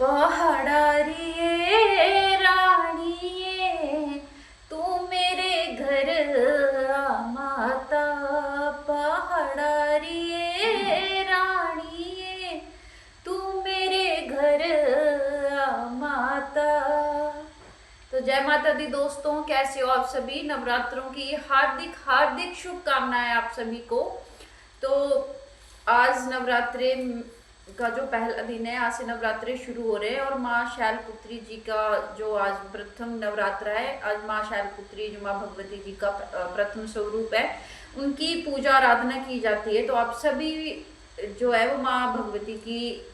पहाड़ारिये रानिये तू मेरे घर आ माता। पहाड़ारिये रानिये तू मेरे घर आ माता। तो जय माता दी दोस्तों, कैसे हो आप सभी। नवरात्रों की हार्दिक हार्दिक शुभकामनाएं आप सभी को। तो आज नवरात्रे का जो पहला दिन है, आज से नवरात्रे शुरू हो रहे हैं और माँ शैलपुत्री जी का जो आज प्रथम नवरात्रा है, आज माँ शैलपुत्री जो माँ भगवती जी का प्रथम स्वरूप है, उनकी पूजा आराधना की जाती है। तो आप सभी जो है वो माँ भगवती की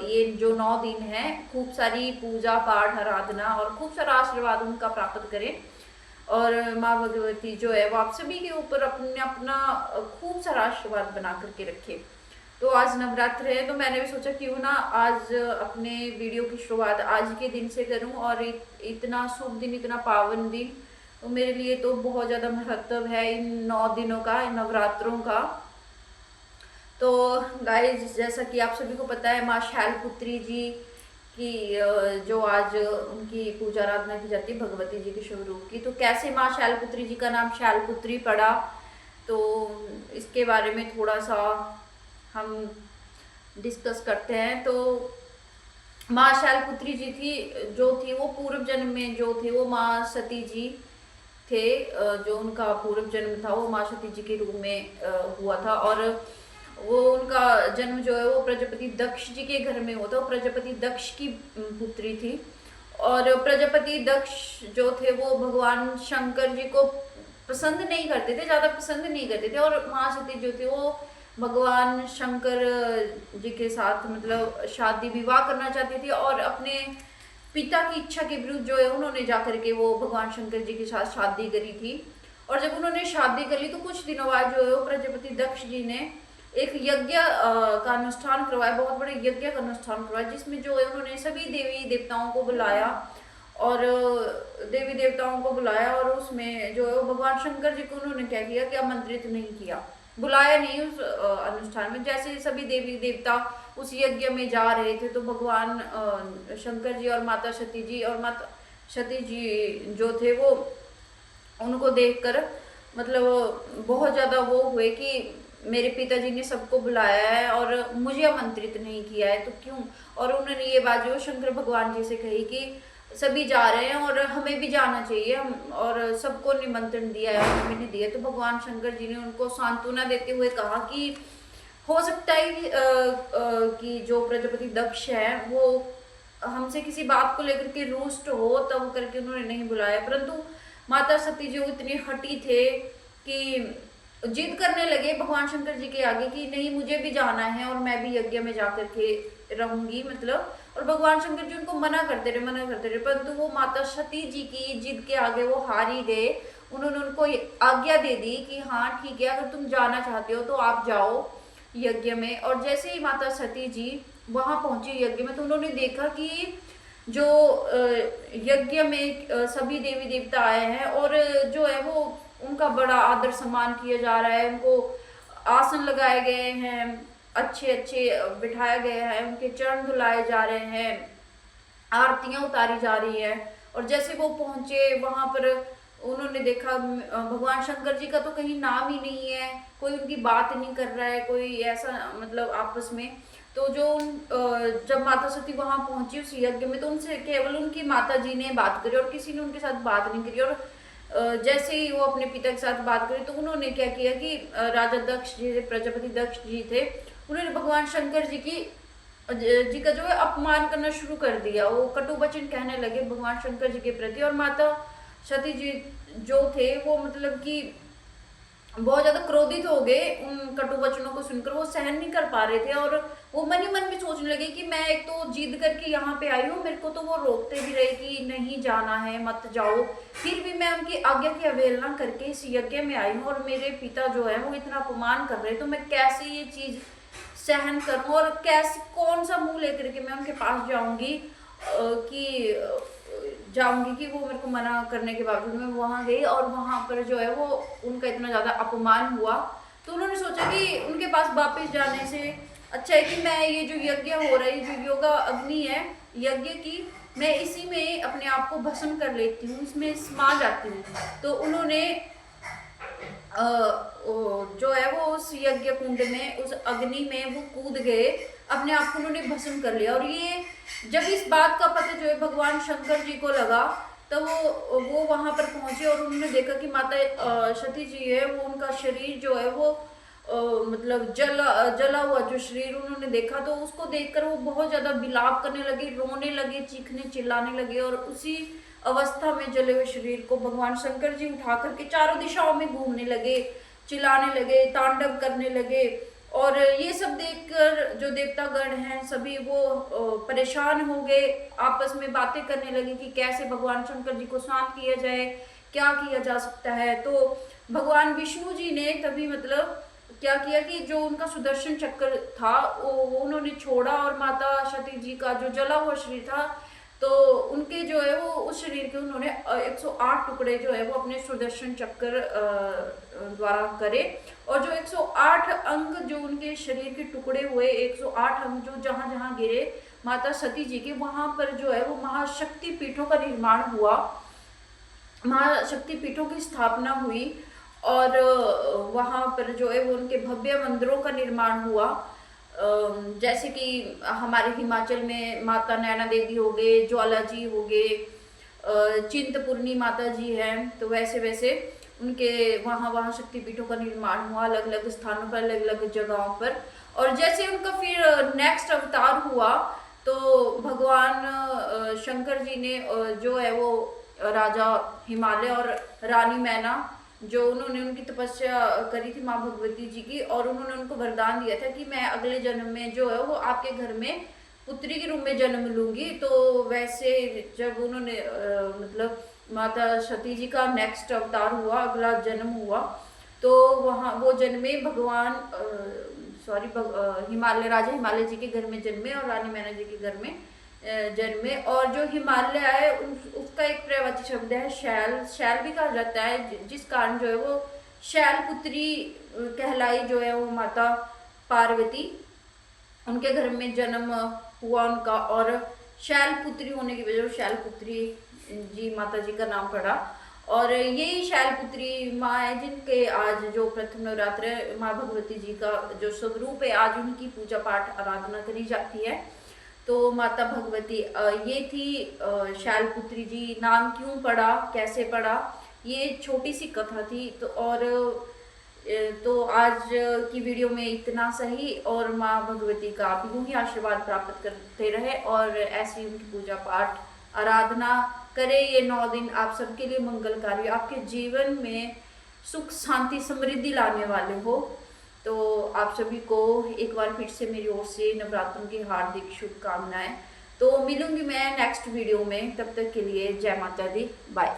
ये जो 9 दिन है, खूब सारी पूजा पाठ आराधना और खूब सारा आशीर्वाद उनका प्राप्त करें। और माँ भगवती जो है वो आप सभी के ऊपर अपने अपना खूब सारा आशीर्वाद बना करके रखे। तो आज नवरात्र है, तो मैंने भी सोचा क्यों ना आज अपने वीडियो की शुरुआत आज के दिन से करूं। और इतना शुभ दिन, इतना पावन दिन, तो मेरे लिए तो बहुत ज़्यादा महत्व है इन 9 दिनों का, इन नवरात्रों का। तो गाइस, जैसा कि आप सभी को पता है, माँ शैलपुत्री जी की जो आज उनकी पूजा आराधना की जाती है, भगवती जी के स्वरूप की। तो कैसे माँ शैलपुत्री जी का नाम शैलपुत्री पड़ा, तो इसके बारे में थोड़ा सा हम डिस्कस करते हैं। तो माँ शैलपुत्री जी जो थी वो पूर्व जन्म में जो थे वो माँ सती जी थे। जो उनका पूर्व जन्म था वो माँ सती जी के रूप में हुआ था। और वो उनका जन्म जो है वो प्रजापति दक्ष जी के घर में हुआ था। वो प्रजापति दक्ष की पुत्री थी। और प्रजापति दक्ष जो थे वो भगवान शंकर जी को पसंद नहीं करते थे, ज़्यादा पसंद नहीं करते थे। और माँ सती जो थी वो भगवान शंकर जी के साथ मतलब शादी विवाह करना चाहती थी। और अपने पिता की इच्छा के विरुद्ध जो है उन्होंने जाकर के वो भगवान शंकर जी के साथ शादी करी थी। और जब उन्होंने शादी कर ली तो कुछ दिनों बाद जो है वो प्रजापति दक्ष जी ने एक यज्ञ का अनुष्ठान करवाया, बहुत बड़े यज्ञ का अनुष्ठान करवाया, जिसमें जो है उन्होंने सभी देवी देवताओं को बुलाया। और देवी देवताओं को बुलाया और उसमें जो है भगवान शंकर जी को उन्होंने क्या किया कि आमंत्रित नहीं किया, बुलाया नहीं उस अनुष्ठान में। जैसे सभी देवी देवता उस यज्ञ में जा रहे थे तो भगवान शंकर जी और माता सती जी और माता सती जी जो थे वो उनको देखकर मतलब बहुत ज़्यादा वो हुए कि मेरे पिताजी ने सबको बुलाया है और मुझे आमंत्रित नहीं किया है, तो क्यों। और उन्होंने ये बात जो शंकर भगवान जी से कही कि सभी जा रहे हैं और हमें भी जाना चाहिए, हम और सबको निमंत्रण दिया है और हमें नहीं दिया। तो भगवान शंकर जी ने उनको सांत्वना देते हुए कहा कि हो सकता है कि जो प्रजापति दक्ष है वो हमसे किसी बात को लेकर के रुष्ट हो, तब करके उन्होंने नहीं बुलाया। परंतु माता सती जी इतने हठी थे कि जिद करने लगे भगवान शंकर जी के आगे कि नहीं, मुझे भी जाना है और मैं भी यज्ञ में जाकर के रहूंगी मतलब। और भगवान शंकर जी उनको मना करते रहे, परंतु वो माता सती जी की जिद के आगे वो हार ही गए। उन्होंने उनको आज्ञा दे दी कि हाँ ठीक है, अगर तुम जाना चाहते हो तो आप जाओ यज्ञ में। और जैसे ही माता सती जी वहां पहुंची यज्ञ में, तो उन्होंने देखा कि जो यज्ञ में सभी देवी देवता आए हैं और जो है वो उनका बड़ा आदर सम्मान किया जा रहा है, उनको आसन लगाए गए हैं, अच्छे अच्छे बिठाया गया है, उनके चरण धुलाए जा रहे हैं, आरतियां उतारी जा रही है। और जैसे वो पहुंचे वहां पर उन्होंने देखा भगवान शंकर जी का तो कहीं नाम ही नहीं है, कोई उनकी बात नहीं कर रहा है, कोई ऐसा मतलब आपस में। तो जो जब माता सती वहां पहुंची उस यज्ञ में, तो उनसे केवल उनकी माता जी ने बात करी और किसी ने उनके साथ बात नहीं करी। और जैसे ही वो अपने पिता के साथ बात करी तो उन्होंने क्या किया कि राजा दक्ष जी, प्रजापति दक्ष जी थे, उन्होंने भगवान शंकर जी का जो है अपमान करना शुरू कर दिया। वो कटु वचन कहने लगे भगवान शंकर जी के प्रति। और माता सती जी जो थे वो मतलब कि बहुत ज्यादा क्रोधित हो गए उन कटु वचनों को सुनकर, वो सहन नहीं कर पा रहे थे। और वो मन ही मन में सोचने लगे कि मैं एक तो जिद करके यहाँ पे आई हूँ, मेरे को तो वो रोकते भी रहे कि नहीं जाना है, मत जाओ, फिर भी मैं उनकी आज्ञा की अवहेलना करके इस यज्ञ में आई हूँ और मेरे पिता जो है वो इतना अपमान कर रहे, तो मैं कैसे ये चीज सहन करूँ और कैसे कौन सा मुंह लेकर के मैं उनके पास जाऊंगी कि वो मेरे को मना करने के बावजूद मैं वहां गई और वहां पर जो है वो उनका इतना ज्यादा अपमान हुआ। तो उन्होंने सोचा कि उनके पास वापस जाने से अच्छा है कि मैं ये जो यज्ञ हो रहा है, जो योगा अग्नि है यज्ञ की, मैं इसी में अपने आप को भस्म कर लेती हूँ, इसमें समा जाती हूँ। तो उन्होंने जो है वो उस यज्ञ कुंड में, उस अग्नि में वो कूद गए, अपने आप को उन्होंने भस्म कर लिया। और ये जब इस बात का पता जो है भगवान शंकर जी को लगा, तो वो वहां पर पहुंचे और उन्होंने देखा कि माता सती जी है, वो उनका शरीर जो है वो मतलब जला हुआ जो शरीर उन्होंने देखा, तो उसको देखकर वो बहुत ज्यादा विलाप करने लगे, रोने लगे, चीखने चिल्लाने लगे। और उसी अवस्था में जले हुए शरीर को भगवान शंकर जी उठा करके चारों दिशाओं में घूमने लगे, चिल्लाने लगे, तांडव करने लगे। और ये सब देखकर जो देवतागण हैं सभी वो परेशान हो गए, आपस में बातें करने लगे कि कैसे भगवान शंकर जी को शांत किया जाए, क्या किया जा सकता है। तो भगवान विष्णु जी ने तभी मतलब क्या किया कि जो उनका सुदर्शन चक्र था वो उन्होंने छोड़ा, और माता सती जी का जो जला हुआ शरीर था, तो उनके जो है वो उस शरीर के उन्होंने 108 टुकड़े जो है वो अपने सुदर्शन चक्र द्वारा करे। और जो 108 अंग जो उनके शरीर के टुकड़े हुए, 108 अंग जो जहां जहां गिरे माता सती जी के, वहां पर जो है वो महाशक्ति पीठों का निर्माण हुआ, महाशक्ति पीठों की स्थापना हुई। और वहां पर जो है वो उनके भव्य मंदिरों का निर्माण हुआ। जैसे कि हमारे हिमाचल में माता नैना देवी हो गए, ज्वाला जी हो गए, चिंतपूर्णी माता जी हैं, तो वैसे वैसे उनके वहाँ वहाँ शक्तिपीठों का निर्माण हुआ अलग अलग स्थानों पर, अलग अलग जगहों पर। और जैसे उनका फिर नेक्स्ट अवतार हुआ, तो भगवान शंकर जी ने जो है वो राजा हिमालय और रानी मैना, जो उन्होंने उनकी तपस्या करी थी माँ भगवती जी की, और उन्होंने उनको वरदान दिया था कि मैं अगले जन्म में जो है वो आपके घर में पुत्री के रूप में जन्म लूंगी। तो वैसे जब उन्होंने मतलब माता सती जी का नेक्स्ट अवतार हुआ, अगला जन्म हुआ, तो वहाँ वो जन्मे भगवान सॉरी हिमालय, राजा हिमालय जी के घर में जन्मे और रानी मैना जी के घर में जन्मे। और जो हिमालय है उसका एक पर्यायवाची शब्द है शैल, शैल भी कहा जाता है, जिस कारण जो है वो शैल पुत्री कहलाई जो है वो माता पार्वती, उनके घर में जन्म हुआ उनका। और शैल पुत्री होने की वजह से शैल पुत्री जी माता जी का नाम पड़ा। और यही शैल पुत्री माँ है जिनके आज जो प्रथम नवरात्र माँ भगवती जी का जो स्वरूप है, आज उनकी पूजा पाठ आराधना करी जाती है। तो माता भगवती ये थी शैलपुत्री जी। नाम क्यों पड़ा, कैसे पड़ा, ये छोटी सी कथा थी। तो और तो आज की वीडियो में इतना सही, और माँ भगवती का आप यूं ही आशीर्वाद प्राप्त करते रहे और ऐसी उनकी पूजा पाठ आराधना करें। ये 9 दिन आप सबके लिए मंगलकारी, आपके जीवन में सुख शांति समृद्धि लाने वाले हो। तो आप सभी को एक बार फिर से मेरी ओर से नवरात्रों की हार्दिक शुभकामनाएं। तो मिलूंगी मैं नेक्स्ट वीडियो में, तब तक के लिए जय माता दी, बाय।